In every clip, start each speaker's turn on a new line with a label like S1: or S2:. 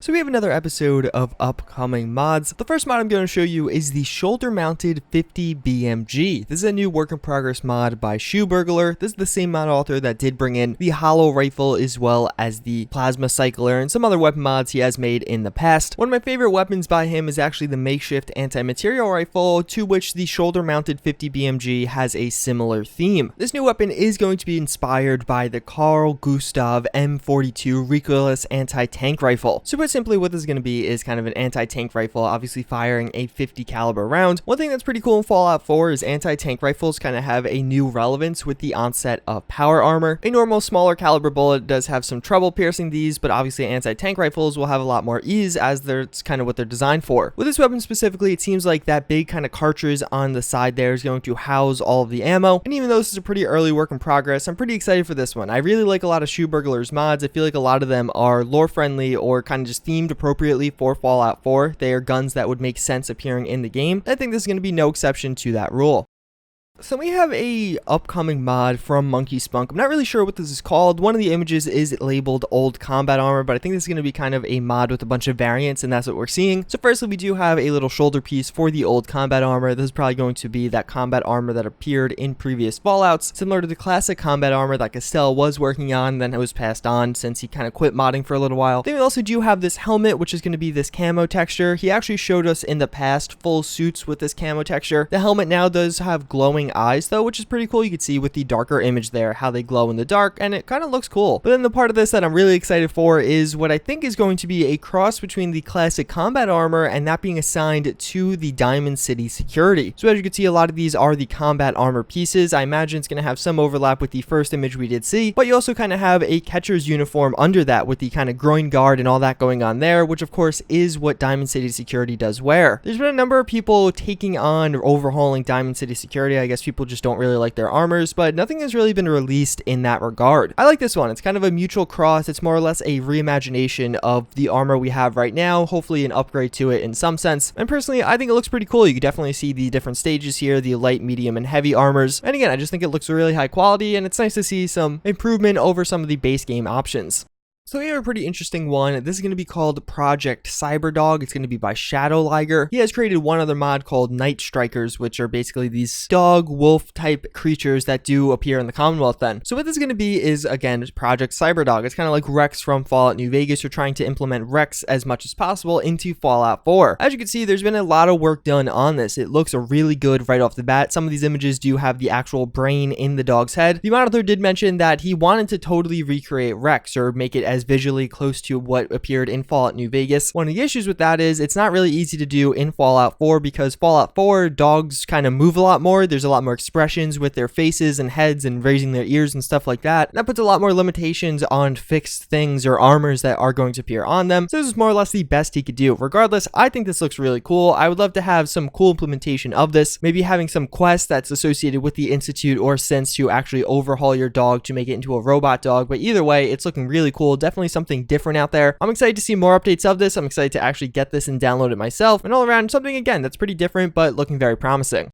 S1: So we have another episode of upcoming mods. The first mod I'm going to show you is the shoulder-mounted 50 BMG. This is a new work-in-progress mod by Shoe Burglar. This is the same mod author that did bring in the hollow rifle as well as the plasma cycler and some other weapon mods he has made in the past. One of my favorite weapons by him is actually the makeshift anti-material rifle, to which the shoulder-mounted 50 BMG has a similar theme. This new weapon is going to be inspired by the Carl Gustav M42 recoilless anti-tank rifle. So put simply, what this is going to be is kind of an anti-tank rifle, obviously firing a 50 caliber round. One thing that's pretty cool in Fallout 4 is anti-tank rifles kind of have a new relevance with the onset of power armor. A normal smaller caliber bullet does have some trouble piercing these, but obviously anti-tank rifles will have a lot more ease as it's kind of what they're designed for. With this weapon specifically, it seems like that big kind of cartridge on the side there is going to house all of the ammo, and even though this is a pretty early work in progress, I'm pretty excited for this one. I really like a lot of Shoe Burglar's mods. I feel like a lot of them are lore friendly or kind of just themed appropriately for Fallout 4. They are guns that would make sense appearing in the game. I think this is going to be no exception to that rule. So we have a upcoming mod from Monkey Spunk. I'm not really sure what this is called. One of the images is labeled old combat armor, but I think this is going to be kind of a mod with a bunch of variants, and that's what we're seeing. So firstly, we do have a little shoulder piece for the old combat armor. This is probably going to be that combat armor that appeared in previous Fallouts, similar to the classic combat armor that Cascadia was working on, then it was passed on since he kind of quit modding for a little while. Then we also do have this helmet, which is going to be this camo texture. He actually showed us in the past full suits with this camo texture. The helmet now does have glowing eyes though, which is pretty cool. You can see with the darker image there how they glow in the dark, and it kind of looks cool. But then the part of this that I'm really excited for is what I think is going to be a cross between the classic combat armor and that being assigned to the Diamond City security. So as you can see, a lot of these are the combat armor pieces. I imagine it's going to have some overlap with the first image we did see, but you also kind of have a catcher's uniform under that with the kind of groin guard and all that going on there, which of course is what Diamond City security does wear. There's been a number of people taking on or overhauling Diamond City security. I guess people just don't really like their armors, but nothing has really been released in that regard. I like this one. It's kind of a mutual cross. It's more or less a reimagination of the armor we have right now, hopefully an upgrade to it in some sense. And personally, I think it looks pretty cool. You can definitely see the different stages here, the light, medium, and heavy armors. And again, I just think it looks really high quality, and it's nice to see some improvement over some of the base game options. So we have a pretty interesting one. This is going to be called Project Cyberdog. It's going to be by Shadow Liger. He has created one other mod called Night Strikers, which are basically these dog, wolf type creatures that do appear in the Commonwealth then. So what this is going to be is, again, Project Cyberdog. It's kind of like Rex from Fallout New Vegas. You're trying to implement Rex as much as possible into Fallout 4. As you can see, there's been a lot of work done on this. It looks really good right off the bat. Some of these images do have the actual brain in the dog's head. The mod author did mention that he wanted to totally recreate Rex or make it as visually close to what appeared in Fallout New Vegas. One of the issues with that is it's not really easy to do in Fallout 4 because Fallout 4 dogs kind of move a lot more. There's a lot more expressions with their faces and heads and raising their ears and stuff like that. And that puts a lot more limitations on fixed things or armors that are going to appear on them. So this is more or less the best he could do. Regardless, I think this looks really cool. I would love to have some cool implementation of this. Maybe having some quest that's associated with the Institute or Sense to actually overhaul your dog to make it into a robot dog. But either way, it's looking really cool. Definitely something different out there. I'm excited to see more updates of this. I'm excited to actually get this and download it myself. And all around, something again that's pretty different but looking very promising.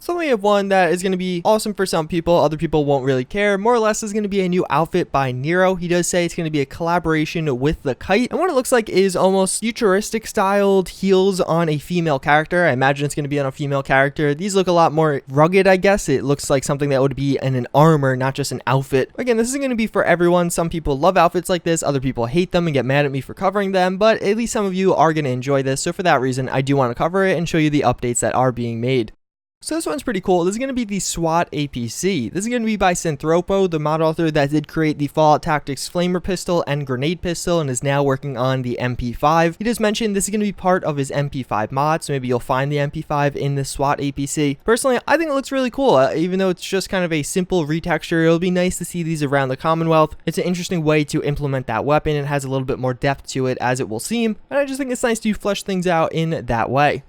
S1: So we have one that is going to be awesome for some people, other people won't really care. More or less is going to be a new outfit by Nero. He does say it's going to be a collaboration with the Kite, and what it looks like is almost futuristic styled heels on a female character. I imagine it's going to be on a female character. These look a lot more rugged, I guess. It looks like something that would be in an armor, not just an outfit. Again, this isn't going to be for everyone. Some people love outfits like this, other people hate them and get mad at me for covering them, but at least some of you are going to enjoy this. So for that reason, I do want to cover it and show you the updates that are being made. So this one's pretty cool. This is going to be the SWAT APC. This is going to be by Synthropo, the mod author that did create the Fallout Tactics Flamer pistol and grenade pistol and is now working on the MP5. He just mentioned this is going to be part of his MP5 mod, so maybe you'll find the MP5 in the SWAT APC. Personally, I think it looks really cool. Even though it's just kind of a simple retexture, it'll be nice to see these around the Commonwealth. It's an interesting way to implement that weapon. It has a little bit more depth to it as it will seem, and I just think it's nice to flesh things out in that way.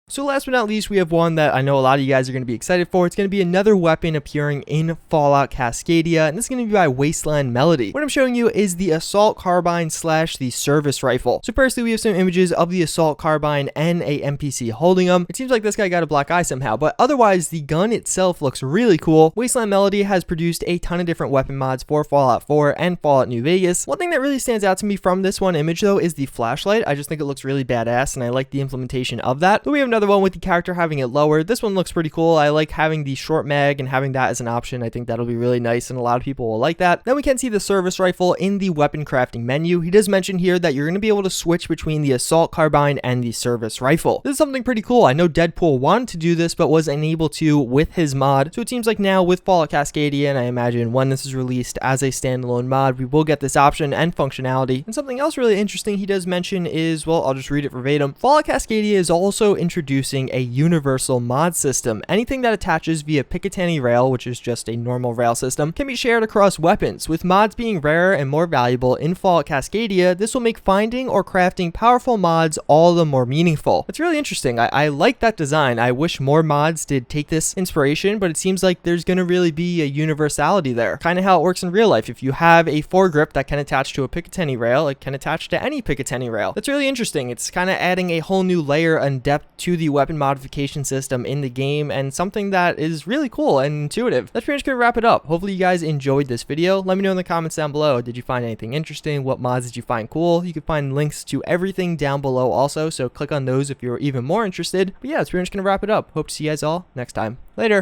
S1: So last but not least, we have one that I know a lot of you guys are going to be excited for. It's going to be another weapon appearing in Fallout Cascadia, and this is going to be by Wasteland Melody. What I'm showing you is the assault carbine / the service rifle. So firstly, we have some images of the assault carbine and a NPC holding them. It seems like this guy got a black eye somehow, but otherwise the gun itself looks really cool. Wasteland Melody has produced a ton of different weapon mods for Fallout 4 and Fallout New Vegas. One thing that really stands out to me from this one image though is the flashlight. I just think it looks really badass, and I like the implementation of that. But we have another one with the character having it lowered. This one looks pretty cool. I like having the short mag and having that as an option. I think that'll be really nice, and a lot of people will like that. Then we can see the service rifle in the weapon crafting menu. He does mention here that you're going to be able to switch between the assault carbine and the service rifle. This is something pretty cool. I know Deadpool wanted to do this but was unable to with his mod. So it seems like now with Fallout Cascadia, and I imagine when this is released as a standalone mod, we will get this option and functionality. And something else really interesting he does mention is, well, I'll just read it verbatim. Fallout Cascadia is also introducing a universal mod system. Anything that attaches via Picatinny rail, which is just a normal rail system, can be shared across weapons. With mods being rarer and more valuable in Fallout Cascadia, this will make finding or crafting powerful mods all the more meaningful. It's really interesting. I like that design. I wish more mods did take this inspiration, but it seems like there's going to really be a universality there. Kind of how it works in real life. If you have a foregrip that can attach to a Picatinny rail, it can attach to any Picatinny rail. That's really interesting. It's kind of adding a whole new layer and depth to the weapon modification system in the game, and something that is really cool and intuitive. That's pretty much gonna wrap it up. Hopefully you guys enjoyed this video. Let me know in the comments down below. Did you find anything interesting? What mods did you find cool? You can find links to everything down below also, so click on those if you're even more interested. But yeah, that's pretty much gonna wrap it up. Hope to see you guys all next time. Later.